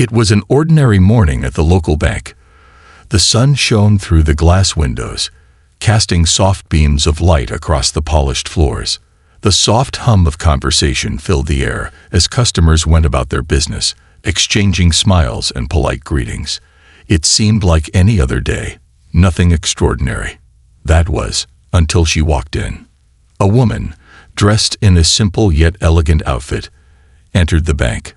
It was an ordinary morning at the local bank. The sun shone through the glass windows, casting soft beams of light across the polished floors. The soft hum of conversation filled the air as customers went about their business, exchanging smiles and polite greetings. It seemed like any other day, nothing extraordinary. That was, until she walked in. A woman, dressed in a simple yet elegant outfit, entered the bank.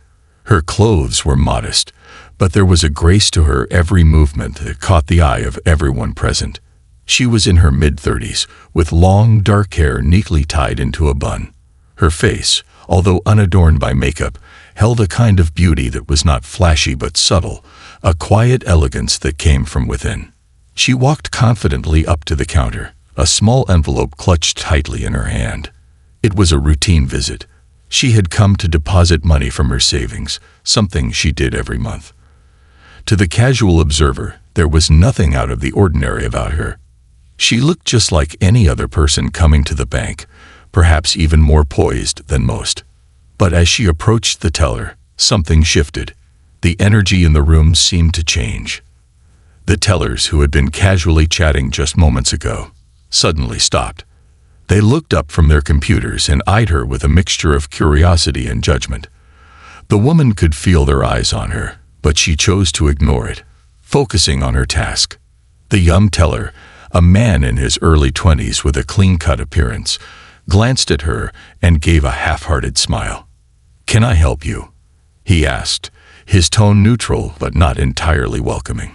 Her clothes were modest, but there was a grace to her every movement that caught the eye of everyone present. She was in her mid-30s, with long, dark hair neatly tied into a bun. Her face, although unadorned by makeup, held a kind of beauty that was not flashy but subtle, a quiet elegance that came from within. She walked confidently up to the counter, a small envelope clutched tightly in her hand. It was a routine visit. She had come to deposit money from her savings, something she did every month. To the casual observer, there was nothing out of the ordinary about her. She looked just like any other person coming to the bank, perhaps even more poised than most. But as she approached the teller, something shifted. The energy in the room seemed to change. The tellers, who had been casually chatting just moments ago, suddenly stopped. They looked up from their computers and eyed her with a mixture of curiosity and judgment. The woman could feel their eyes on her, but she chose to ignore it, focusing on her task. The young teller, a man in his early 20s with a clean-cut appearance, glanced at her and gave a half-hearted smile. "Can I help you?" he asked, his tone neutral but not entirely welcoming.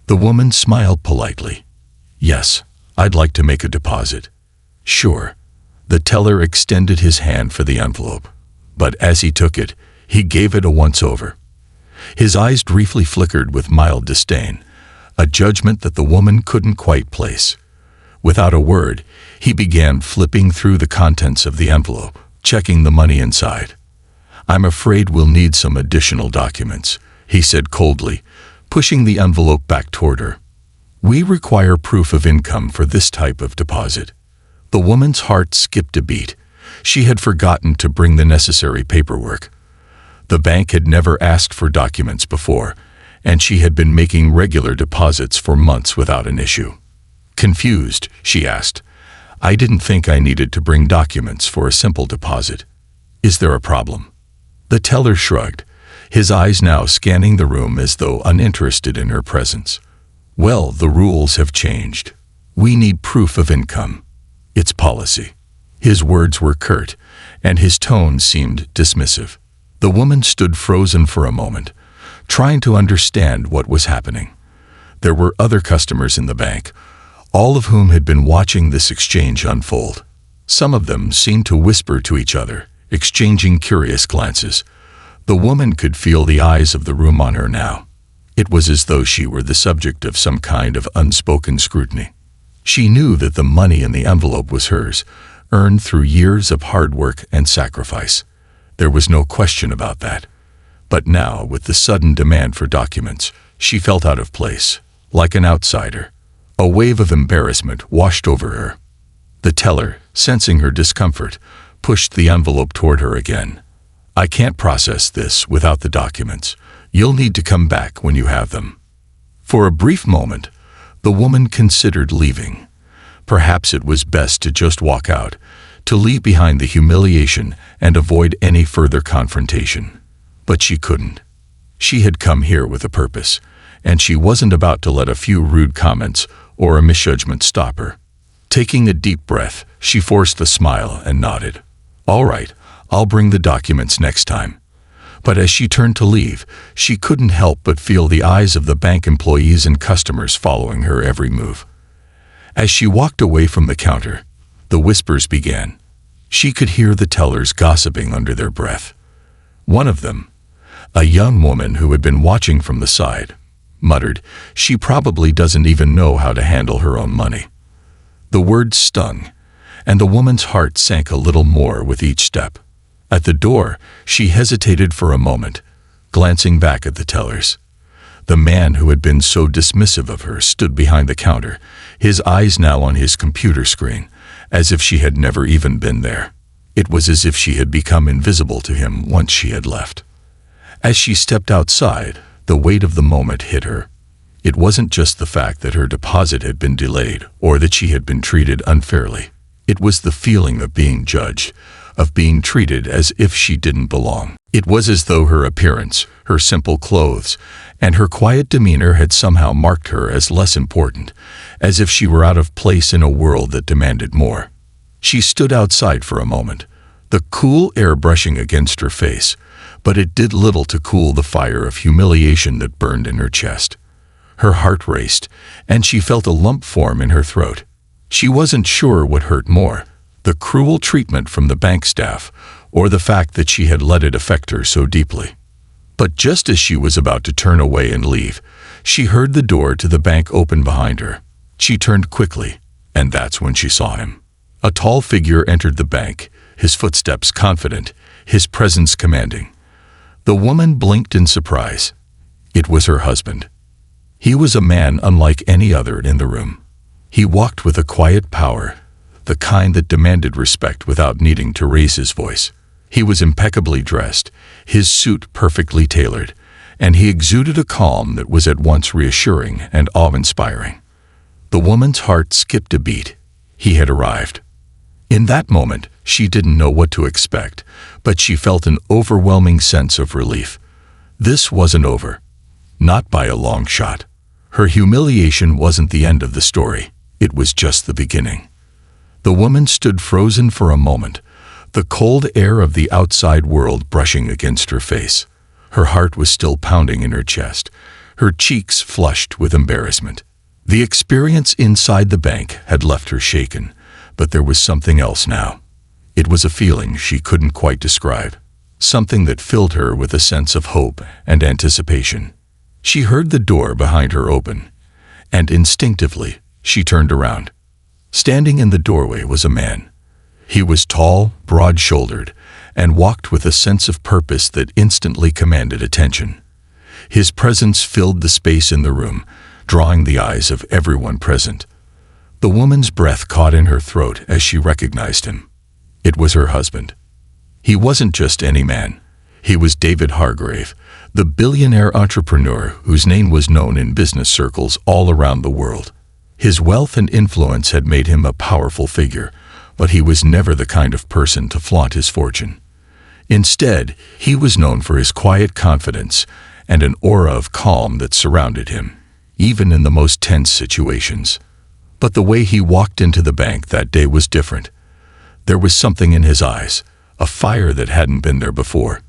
The woman smiled politely. "Yes, I'd like to make a deposit." "Sure." The teller extended his hand for the envelope, but as he took it, he gave it a once-over. His eyes briefly flickered with mild disdain, a judgment that the woman couldn't quite place. Without a word, he began flipping through the contents of the envelope, checking the money inside. "I'm afraid we'll need some additional documents," he said coldly, pushing the envelope back toward her. "We require proof of income for this type of deposit." The woman's heart skipped a beat. She had forgotten to bring the necessary paperwork. The bank had never asked for documents before, and she had been making regular deposits for months without an issue. Confused, she asked, "I didn't think I needed to bring documents for a simple deposit. Is there a problem?" The teller shrugged, his eyes now scanning the room as though uninterested in her presence. "Well, the rules have changed. We need proof of income. It's policy." His words were curt, and his tone seemed dismissive. The woman stood frozen for a moment, trying to understand what was happening. There were other customers in the bank, all of whom had been watching this exchange unfold. Some of them seemed to whisper to each other, exchanging curious glances. The woman could feel the eyes of the room on her now. It was as though she were the subject of some kind of unspoken scrutiny. She knew that the money in the envelope was hers, earned through years of hard work and sacrifice. There was no question about that. But now, with the sudden demand for documents, she felt out of place, like an outsider. A wave of embarrassment washed over her. The teller, sensing her discomfort, pushed the envelope toward her again. "I can't process this without the documents. You'll need to come back when you have them." For a brief moment, the woman considered leaving. Perhaps it was best to just walk out, to leave behind the humiliation and avoid any further confrontation. But she couldn't. She had come here with a purpose, and she wasn't about to let a few rude comments or a misjudgment stop her. Taking a deep breath, she forced a smile and nodded. "All right, I'll bring the documents next time." But as she turned to leave, she couldn't help but feel the eyes of the bank employees and customers following her every move. As she walked away from the counter, the whispers began. She could hear the tellers gossiping under their breath. One of them, a young woman who had been watching from the side, muttered, "She probably doesn't even know how to handle her own money." The words stung, and the woman's heart sank a little more with each step. At the door, she hesitated for a moment, glancing back at the tellers. The man who had been so dismissive of her stood behind the counter, his eyes now on his computer screen, as if she had never even been there. It was as if she had become invisible to him once she had left. As she stepped outside, The weight of the moment hit her. It wasn't just the fact that her deposit had been delayed or that she had been treated unfairly. It was the feeling of being judged, of being treated as if she didn't belong. It was as though her appearance, her simple clothes, and her quiet demeanor had somehow marked her as less important, as if she were out of place in a world that demanded more. She stood outside for a moment, the cool air brushing against her face, but it did little to cool the fire of humiliation that burned in her chest. Her heart raced, and she felt a lump form in her throat. She wasn't sure what hurt more, the cruel treatment from the bank staff, or the fact that she had let it affect her so deeply. But just as she was about to turn away and leave, she heard the door to the bank open behind her. She turned quickly, and that's when she saw him. A tall figure entered the bank, his footsteps confident, his presence commanding. The woman blinked in surprise. It was her husband. He was a man unlike any other in the room. He walked with a quiet power, the kind that demanded respect without needing to raise his voice. He was impeccably dressed, his suit perfectly tailored, and he exuded a calm that was at once reassuring and awe-inspiring. The woman's heart skipped a beat. He had arrived. In that moment, she didn't know what to expect, but she felt an overwhelming sense of relief. This wasn't over. Not by a long shot. Her humiliation wasn't the end of the story. It was just the beginning. The woman stood frozen for a moment, the cold air of the outside world brushing against her face. Her heart was still pounding in her chest, her cheeks flushed with embarrassment. The experience inside the bank had left her shaken, but there was something else now. It was a feeling she couldn't quite describe, something that filled her with a sense of hope and anticipation. She heard the door behind her open, and instinctively, she turned around. Standing in the doorway was a man. He was tall, broad-shouldered, and walked with a sense of purpose that instantly commanded attention. His presence filled the space in the room, drawing the eyes of everyone present. The woman's breath caught in her throat as she recognized him. It was her husband. He wasn't just any man. He was David Hargrave, the billionaire entrepreneur whose name was known in business circles all around the world. His wealth and influence had made him a powerful figure, but he was never the kind of person to flaunt his fortune. Instead, he was known for his quiet confidence and an aura of calm that surrounded him, even in the most tense situations. But the way he walked into the bank that day was different. There was something in his eyes, a fire that hadn't been there before.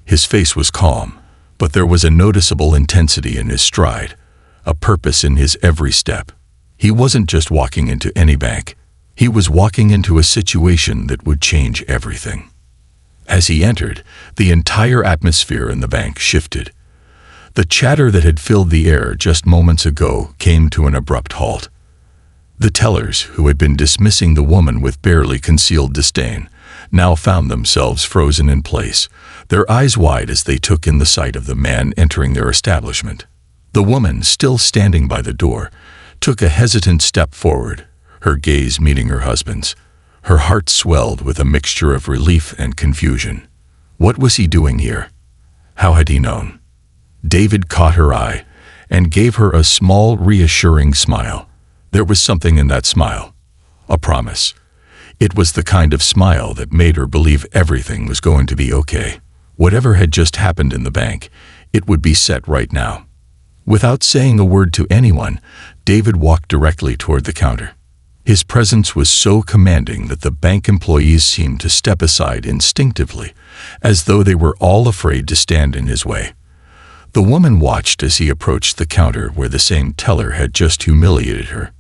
His face was calm, but there was a noticeable intensity in his stride, a purpose in his every step. He wasn't just walking into any bank. He was walking into a situation that would change everything. As he entered, the entire atmosphere in the bank shifted. The chatter that had filled the air just moments ago came to an abrupt halt. The tellers, who had been dismissing the woman with barely concealed disdain, now found themselves frozen in place, their eyes wide as they took in the sight of the man entering their establishment. The woman, still standing by the door, took a hesitant step forward, her gaze meeting her husband's. Her heart swelled with a mixture of relief and confusion. What was he doing here? How had he known? David caught her eye and gave her a small, reassuring smile. There was something in that smile, a promise. It was the kind of smile that made her believe everything was going to be okay. Whatever had just happened in the bank, it would be set right now. Without saying a word to anyone, David walked directly toward the counter. His presence was so commanding that the bank employees seemed to step aside instinctively, as though they were all afraid to stand in his way. The woman watched as he approached the counter where the same teller had just humiliated her.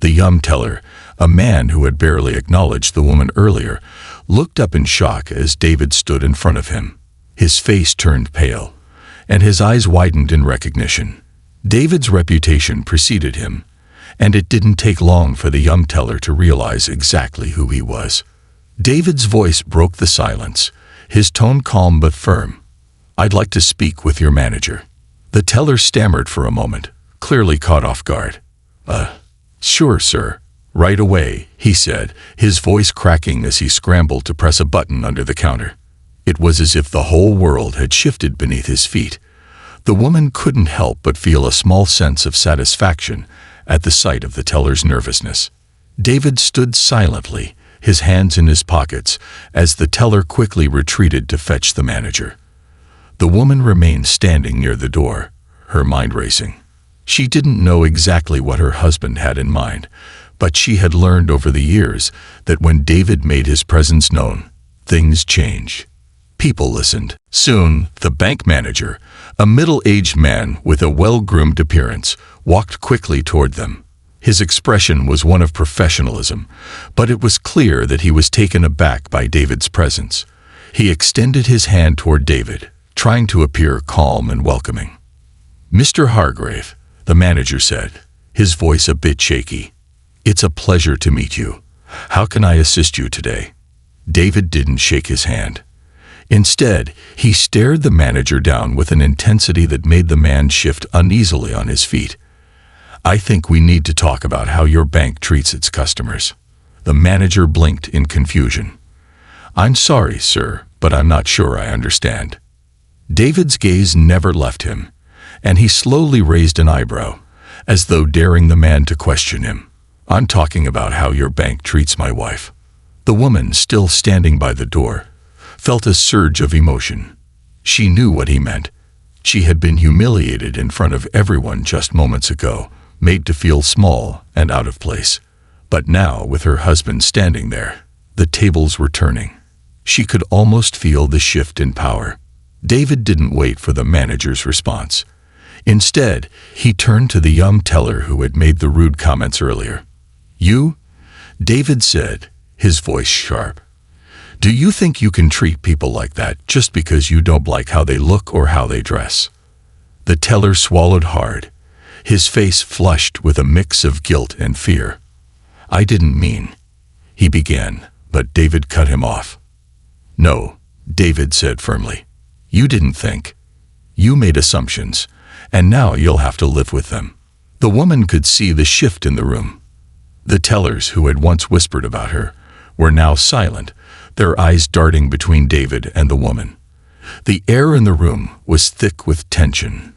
The young teller, a man who had barely acknowledged the woman earlier, looked up in shock as David stood in front of him. His face turned pale, and his eyes widened in recognition. David's reputation preceded him, and it didn't take long for the young teller to realize exactly who he was. David's voice broke the silence, his tone calm but firm. "I'd like to speak with your manager." The teller stammered for a moment, clearly caught off guard. Sure, sir. Right away," he said, his voice cracking as he scrambled to press a button under the counter. It was as if the whole world had shifted beneath his feet. The woman couldn't help but feel a small sense of satisfaction at the sight of the teller's nervousness. David stood silently, his hands in his pockets, as the teller quickly retreated to fetch the manager. The woman remained standing near the door, her mind racing. She didn't know exactly what her husband had in mind, but she had learned over the years that when David made his presence known, things changed. People listened. Soon, the bank manager, a middle-aged man with a well-groomed appearance, walked quickly toward them. His expression was one of professionalism, but it was clear that he was taken aback by David's presence. He extended his hand toward David, trying to appear calm and welcoming. "Mr. Hargrave," the manager said, his voice a bit shaky, "it's a pleasure to meet you. How can I assist you today?" David didn't shake his hand. Instead, he stared the manager down with an intensity that made the man shift uneasily on his feet. "I think we need to talk about how your bank treats its customers." The manager blinked in confusion. "I'm sorry, sir, but I'm not sure I understand." David's gaze never left him, and he slowly raised an eyebrow, as though daring the man to question him. "I'm talking about how your bank treats my wife." The woman, still standing by the door, felt a surge of emotion. She knew what he meant. She had been humiliated in front of everyone just moments ago, made to feel small and out of place. But now, with her husband standing there, the tables were turning. She could almost feel the shift in power. David didn't wait for the manager's response. Instead, he turned to the young teller who had made the rude comments earlier. "You?" David said, his voice sharp. "Do you think you can treat people like that just because you don't like how they look or how they dress?" The teller swallowed hard, his face flushed with a mix of guilt and fear. "I didn't mean," he began, but David cut him off. "No," David said firmly. "You didn't think. You made assumptions, and now you'll have to live with them." The woman could see the shift in the room. The tellers who had once whispered about her were now silent, their eyes darting between David and the woman. The air in the room was thick with tension.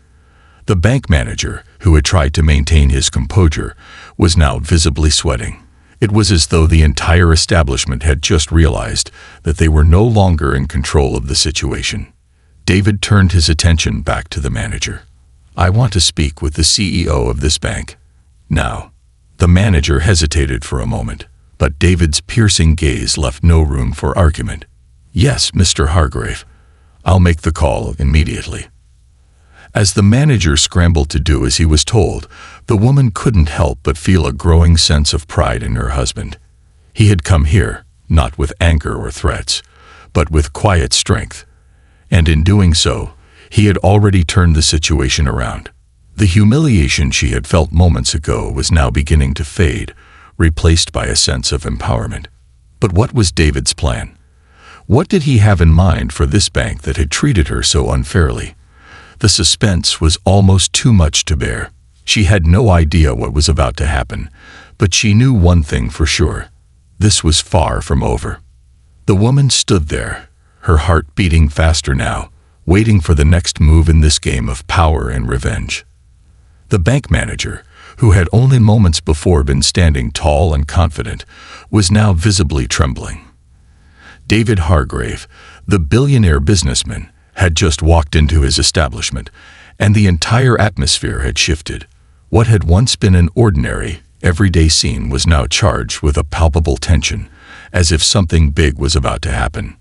The bank manager, who had tried to maintain his composure, was now visibly sweating. It was as though the entire establishment had just realized that they were no longer in control of the situation. David turned his attention back to the manager. "I want to speak with the CEO of this bank now." The manager hesitated for a moment, but David's piercing gaze left no room for argument. "Yes, Mr. Hargrave. I'll make the call immediately." As the manager scrambled to do as he was told, the woman couldn't help but feel a growing sense of pride in her husband. He had come here, not with anger or threats, but with quiet strength. And in doing so, he had already turned the situation around. The humiliation she had felt moments ago was now beginning to fade, replaced by a sense of empowerment. But what was David's plan? What did he have in mind for this bank that had treated her so unfairly? The suspense was almost too much to bear. She had no idea what was about to happen, but she knew one thing for sure. This was far from over. The woman stood there, her heart beating faster now, waiting for the next move in this game of power and revenge. The bank manager, who had only moments before been standing tall and confident, was now visibly trembling. David Hargrave, the billionaire businessman, had just walked into his establishment, and the entire atmosphere had shifted. What had once been an ordinary, everyday scene was now charged with a palpable tension, as if something big was about to happen.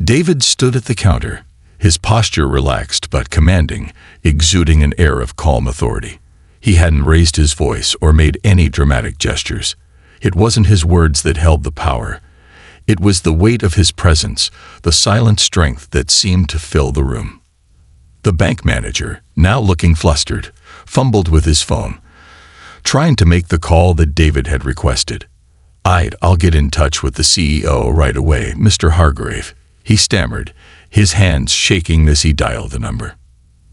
David stood at the counter, his posture relaxed but commanding, exuding an air of calm authority. He hadn't raised his voice or made any dramatic gestures. It wasn't his words that held the power. It was the weight of his presence, the silent strength that seemed to fill the room. The bank manager, now looking flustered, fumbled with his phone, trying to make the call that David had requested. I'll get in touch with the CEO right away, Mr. Hargrave," he stammered, his hands shaking as he dialed the number.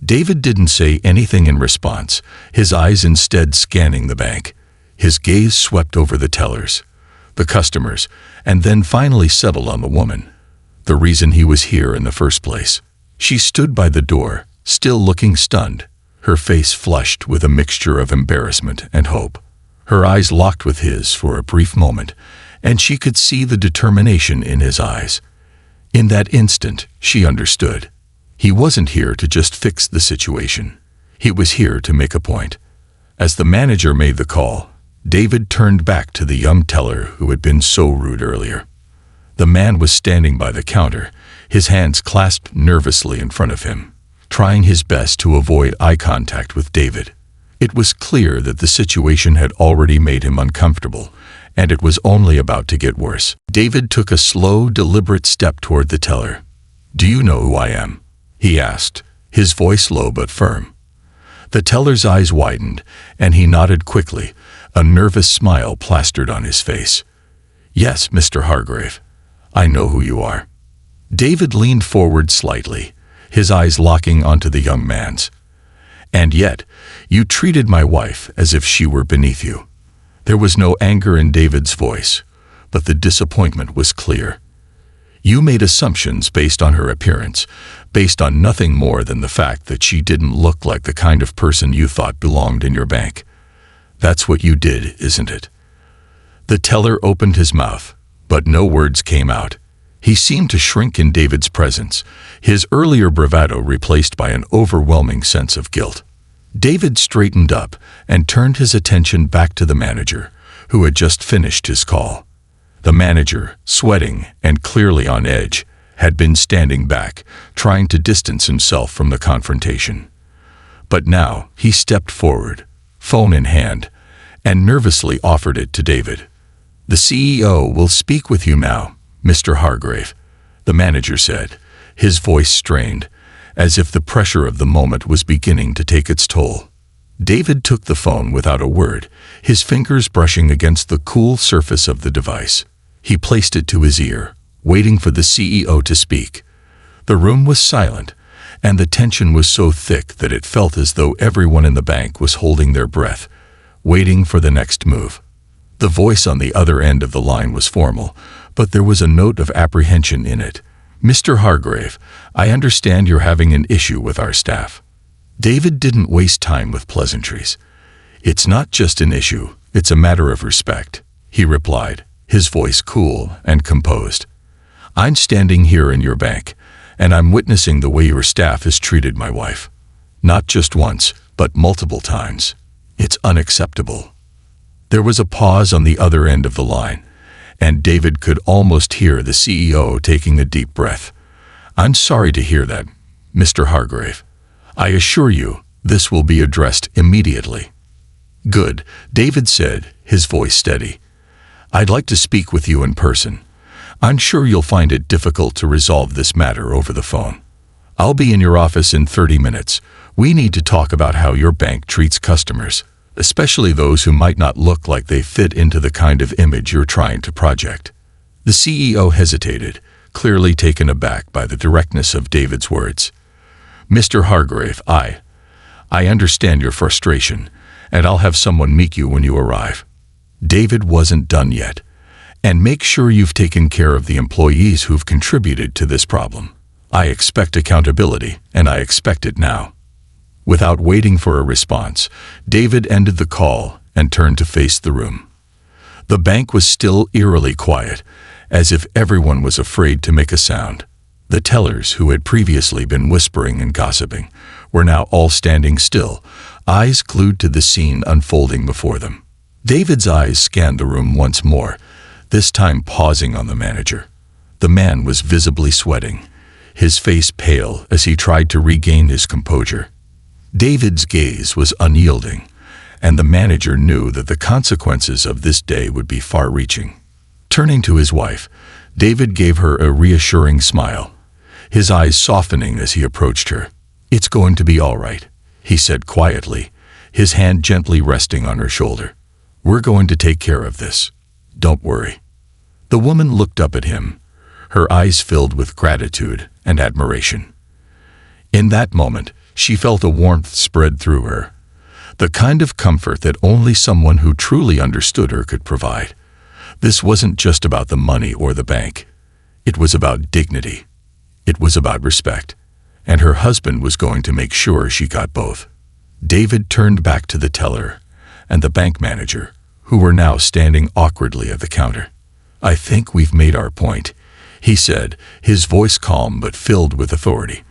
David didn't say anything in response, his eyes instead scanning the bank. His gaze swept over the tellers, the customers, and then finally settled on the woman, the reason he was here in the first place. She stood by the door, still looking stunned, her face flushed with a mixture of embarrassment and hope. Her eyes locked with his for a brief moment, and she could see the determination in his eyes. In that instant, she understood. He wasn't here to just fix the situation. He was here to make a point. As the manager made the call, David turned back to the young teller who had been so rude earlier. The man was standing by the counter, his hands clasped nervously in front of him, trying his best to avoid eye contact with David. It was clear that the situation had already made him uncomfortable, and it was only about to get worse. David took a slow, deliberate step toward the teller. "Do you know who I am?" he asked, his voice low but firm. The teller's eyes widened, and he nodded quickly, a nervous smile plastered on his face. "Yes, Mr. Hargrave. I know who you are." David leaned forward slightly, his eyes locking onto the young man's. "And yet, you treated my wife as if she were beneath you." There was no anger in David's voice, but the disappointment was clear. "You made assumptions based on her appearance, based on nothing more than the fact that she didn't look like the kind of person you thought belonged in your bank. That's what you did, isn't it?" The teller opened his mouth, but no words came out. He seemed to shrink in David's presence, his earlier bravado replaced by an overwhelming sense of guilt. David straightened up and turned his attention back to the manager, who had just finished his call. The manager, sweating and clearly on edge, had been standing back, trying to distance himself from the confrontation. But now he stepped forward, phone in hand, and nervously offered it to David. "The CEO will speak with you now, Mr. Hargrave," the manager said, his voice strained, as if the pressure of the moment was beginning to take its toll. David took the phone without a word, his fingers brushing against the cool surface of the device. He placed it to his ear, waiting for the CEO to speak. The room was silent, and the tension was so thick that it felt as though everyone in the bank was holding their breath, waiting for the next move. The voice on the other end of the line was formal, but there was a note of apprehension in it. "Mr. Hargrave, I understand you're having an issue with our staff." David didn't waste time with pleasantries. "It's not just an issue, it's a matter of respect," he replied, his voice cool and composed. "I'm standing here in your bank, and I'm witnessing the way your staff has treated my wife. Not just once, but multiple times. It's unacceptable." There was a pause on the other end of the line, and David could almost hear the CEO taking a deep breath. "I'm sorry to hear that, Mr. Hargrave. I assure you, this will be addressed immediately." "Good," David said, his voice steady. "I'd like to speak with you in person. I'm sure you'll find it difficult to resolve this matter over the phone. I'll be in your office in 30 minutes. We need to talk about how your bank treats customers, especially those who might not look like they fit into the kind of image you're trying to project." The CEO hesitated, clearly taken aback by the directness of David's words. "Mr. Hargrave, I understand your frustration, and I'll have someone meet you when you arrive." David wasn't done yet. "And make sure you've taken care of the employees who've contributed to this problem. I expect accountability, and I expect it now." Without waiting for a response, David ended the call and turned to face the room. The bank was still eerily quiet, as if everyone was afraid to make a sound. The tellers, who had previously been whispering and gossiping, were now all standing still, eyes glued to the scene unfolding before them. David's eyes scanned the room once more, this time pausing on the manager. The man was visibly sweating, his face pale as he tried to regain his composure. David's gaze was unyielding, and the manager knew that the consequences of this day would be far-reaching. Turning to his wife, David gave her a reassuring smile, his eyes softening as he approached her. "It's going to be all right," he said quietly, his hand gently resting on her shoulder. "We're going to take care of this. Don't worry." The woman looked up at him, her eyes filled with gratitude and admiration. In that moment, she felt a warmth spread through her, the kind of comfort that only someone who truly understood her could provide. This wasn't just about the money or the bank. It was about dignity. It was about respect. and her husband was going to make sure she got both. David turned back to the teller and the bank manager, who were now standing awkwardly at the counter. "I think we've made our point," he said, his voice calm but filled with authority.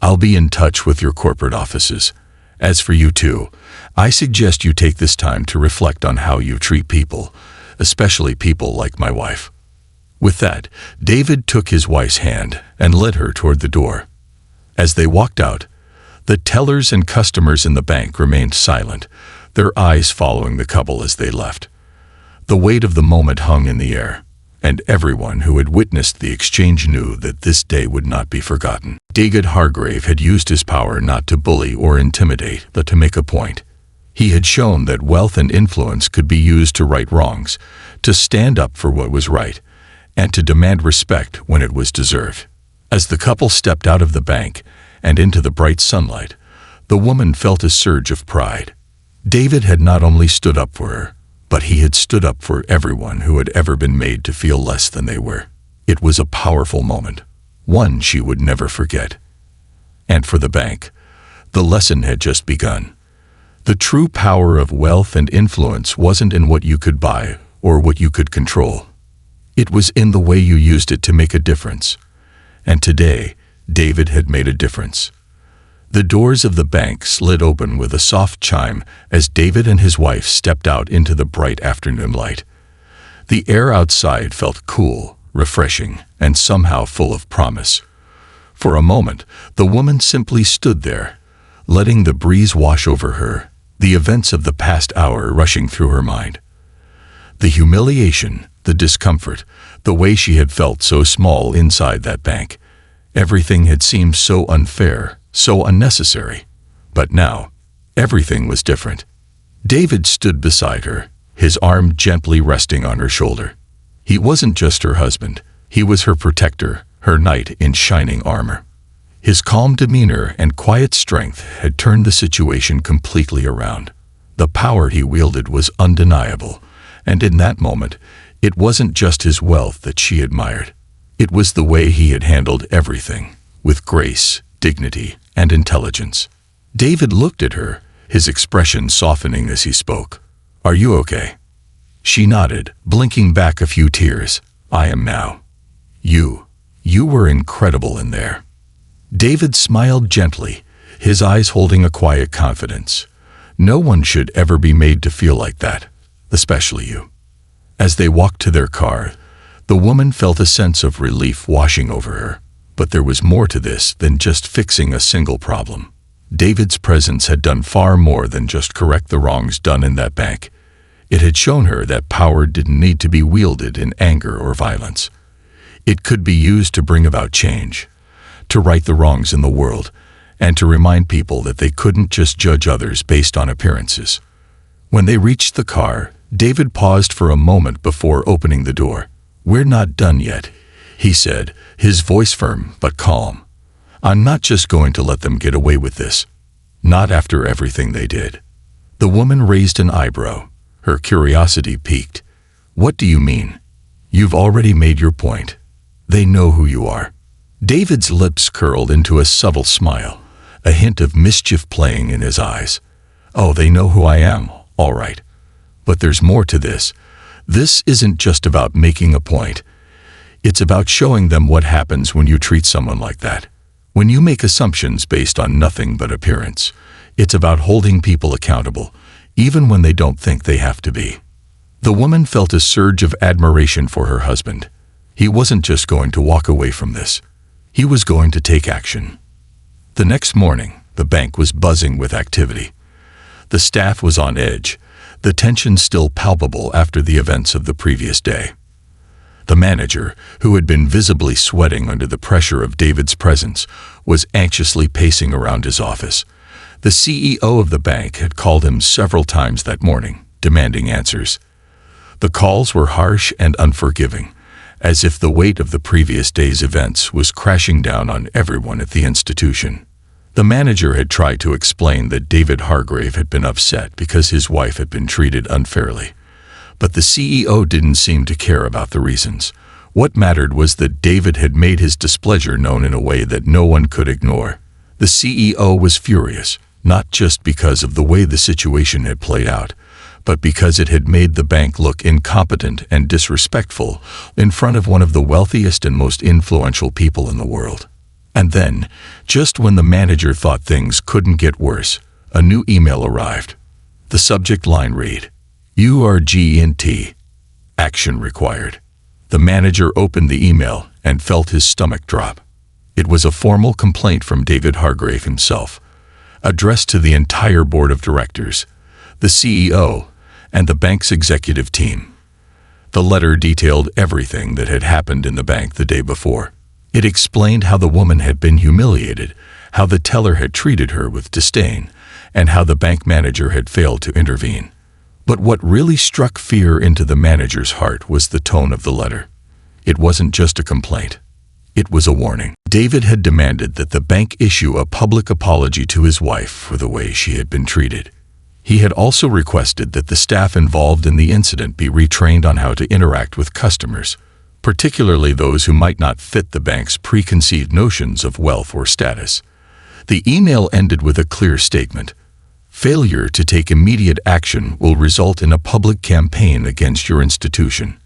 "I'll be in touch with your corporate offices. As for you two, I suggest you take this time to reflect on how you treat people, especially people like my wife." With that, David took his wife's hand and led her toward the door. As they walked out, the tellers and customers in the bank remained silent, their eyes following the couple as they left. The weight of the moment hung in the air, and everyone who had witnessed the exchange knew that this day would not be forgotten. David Hargrave had used his power not to bully or intimidate, but to make a point. He had shown that wealth and influence could be used to right wrongs, to stand up for what was right, and to demand respect when it was deserved. As the couple stepped out of the bank and into the bright sunlight, the woman felt a surge of pride. David had not only stood up for her, but he had stood up for everyone who had ever been made to feel less than they were. It was a powerful moment, one she would never forget. And for the bank, the lesson had just begun. The true power of wealth and influence wasn't in what you could buy or what you could control. It was in the way you used it to make a difference. And today, David had made a difference. The doors of the bank slid open with a soft chime as David and his wife stepped out into the bright afternoon light. The air outside felt cool, refreshing, and somehow full of promise. For a moment, the woman simply stood there, letting the breeze wash over her, the events of the past hour rushing through her mind. The humiliation, the discomfort, the way she had felt so small inside that bank. Everything had seemed so unfair, so unnecessary. But now, everything was different. David stood beside her, his arm gently resting on her shoulder. He wasn't just her husband, he was her protector, her knight in shining armor. His calm demeanor and quiet strength had turned the situation completely around. The power he wielded was undeniable, and in that moment, it wasn't just his wealth that she admired. It was the way he had handled everything, with grace, dignity, and intelligence. David looked at her, his expression softening as he spoke. "Are you okay?" She nodded, blinking back a few tears. "I am now. You were incredible in there." David smiled gently, his eyes holding a quiet confidence. No one should ever be made to feel like that, especially you. As they walked to their car, the woman felt a sense of relief washing over her. But there was more to this than just fixing a single problem. David's presence had done far more than just correct the wrongs done in that bank. It had shown her that power didn't need to be wielded in anger or violence. It could be used to bring about change, to right the wrongs in the world, and to remind people that they couldn't just judge others based on appearances. When they reached the car, David paused for a moment before opening the door. "We're not done yet," he said, his voice firm but calm. "I'm not just going to let them get away with this. Not after everything they did." The woman raised an eyebrow, her curiosity piqued. "What do you mean?" "You've already made your point. They know who you are." David's lips curled into a subtle smile, a hint of mischief playing in his eyes. "Oh, they know who I am, all right. But there's more to this. This isn't just about making a point. It's about showing them what happens when you treat someone like that. When you make assumptions based on nothing but appearance, it's about holding people accountable, even when they don't think they have to be." The woman felt a surge of admiration for her husband. He wasn't just going to walk away from this. He was going to take action. The next morning, the bank was buzzing with activity. The staff was on edge, the tension still palpable after the events of the previous day. The manager, who had been visibly sweating under the pressure of David's presence, was anxiously pacing around his office. The CEO of the bank had called him several times that morning, demanding answers. The calls were harsh and unforgiving, as if the weight of the previous day's events was crashing down on everyone at the institution. The manager had tried to explain that David Hargrave had been upset because his wife had been treated unfairly. But the CEO didn't seem to care about the reasons. What mattered was that David had made his displeasure known in a way that no one could ignore. The CEO was furious, not just because of the way the situation had played out, but because it had made the bank look incompetent and disrespectful in front of one of the wealthiest and most influential people in the world. And then, just when the manager thought things couldn't get worse, a new email arrived. The subject line read, "URGNT. Action required." The manager opened the email and felt his stomach drop. It was a formal complaint from David Hargrave himself, addressed to the entire board of directors, the CEO, and the bank's executive team. The letter detailed everything that had happened in the bank the day before. It explained how the woman had been humiliated, how the teller had treated her with disdain, and how the bank manager had failed to intervene. But what really struck fear into the manager's heart was the tone of the letter. It wasn't just a complaint. It was a warning. David had demanded that the bank issue a public apology to his wife for the way she had been treated. He had also requested that the staff involved in the incident be retrained on how to interact with customers, particularly those who might not fit the bank's preconceived notions of wealth or status. The email ended with a clear statement: "Failure to take immediate action will result in a public campaign against your institution.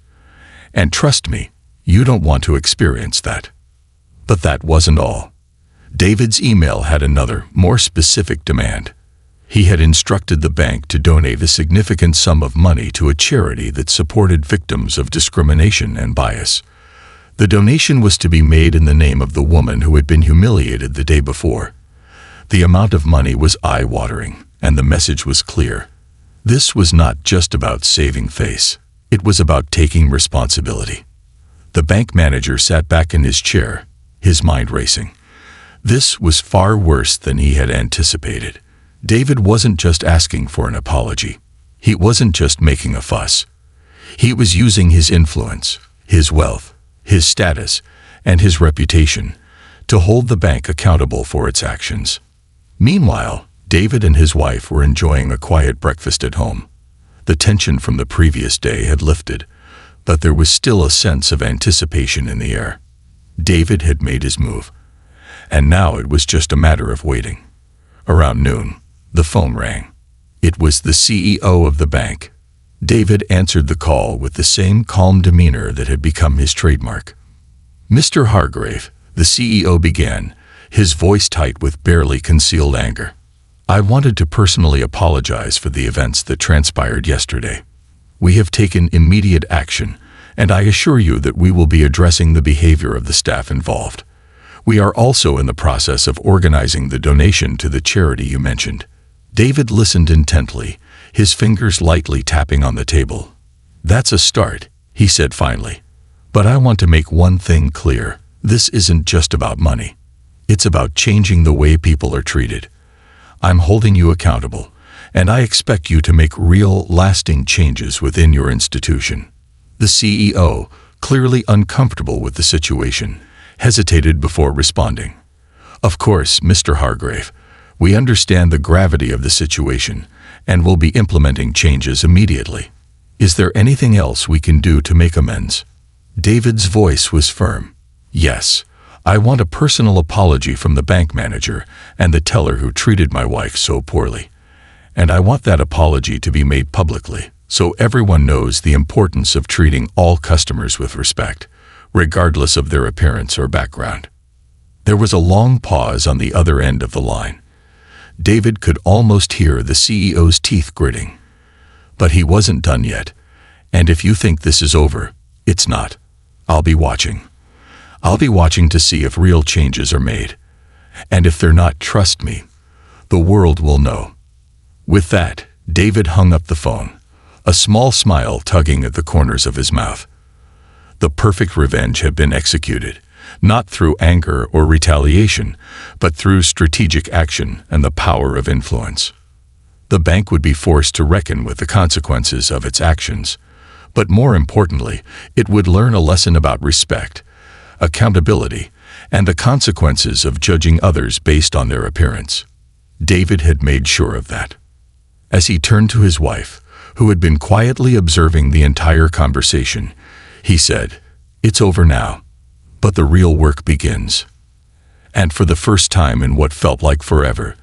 And trust me, you don't want to experience that." But that wasn't all. David's email had another, more specific demand. He had instructed the bank to donate a significant sum of money to a charity that supported victims of discrimination and bias. The donation was to be made in the name of the woman who had been humiliated the day before. The amount of money was eye-watering, and the message was clear. This was not just about saving face. It was about taking responsibility. The bank manager sat back in his chair, his mind racing. This was far worse than he had anticipated. David wasn't just asking for an apology. He wasn't just making a fuss. He was using his influence, his wealth, his status, and his reputation to hold the bank accountable for its actions. Meanwhile, David and his wife were enjoying a quiet breakfast at home. The tension from the previous day had lifted, but there was still a sense of anticipation in the air. David had made his move, and now it was just a matter of waiting. Around noon, the phone rang. It was the CEO of the bank. David answered the call with the same calm demeanor that had become his trademark. "Mr. Hargrave," the CEO began, his voice tight with barely concealed anger. "I wanted to personally apologize for the events that transpired yesterday. We have taken immediate action, and I assure you that we will be addressing the behavior of the staff involved. We are also in the process of organizing the donation to the charity you mentioned." David listened intently, his fingers lightly tapping on the table. "That's a start," he said finally. "But I want to make one thing clear. This isn't just about money. It's about changing the way people are treated. I'm holding you accountable, and I expect you to make real, lasting changes within your institution." The CEO, clearly uncomfortable with the situation, hesitated before responding. "Of course, Mr. Hargrave. We understand the gravity of the situation and will be implementing changes immediately. Is there anything else we can do to make amends?" David's voice was firm. "Yes, I want a personal apology from the bank manager and the teller who treated my wife so poorly. And I want that apology to be made publicly, so everyone knows the importance of treating all customers with respect, regardless of their appearance or background." There was a long pause on the other end of the line. David could almost hear the CEO's teeth gritting. But he wasn't done yet. "And if you think this is over, it's not. I'll be watching. I'll be watching to see if real changes are made. And if they're not, trust me, the world will know." With that, David hung up the phone, a small smile tugging at the corners of his mouth. The perfect revenge had been executed, not through anger or retaliation, but through strategic action and the power of influence. The bank would be forced to reckon with the consequences of its actions, but more importantly, it would learn a lesson about respect, accountability, and the consequences of judging others based on their appearance. David had made sure of that. As he turned to his wife, who had been quietly observing the entire conversation, he said, It's over now, but the real work begins. And for the first time in what felt like forever,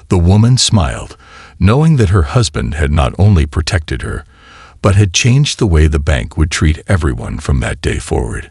the woman smiled, knowing that her husband had not only protected her, but had changed the way the bank would treat everyone from that day forward.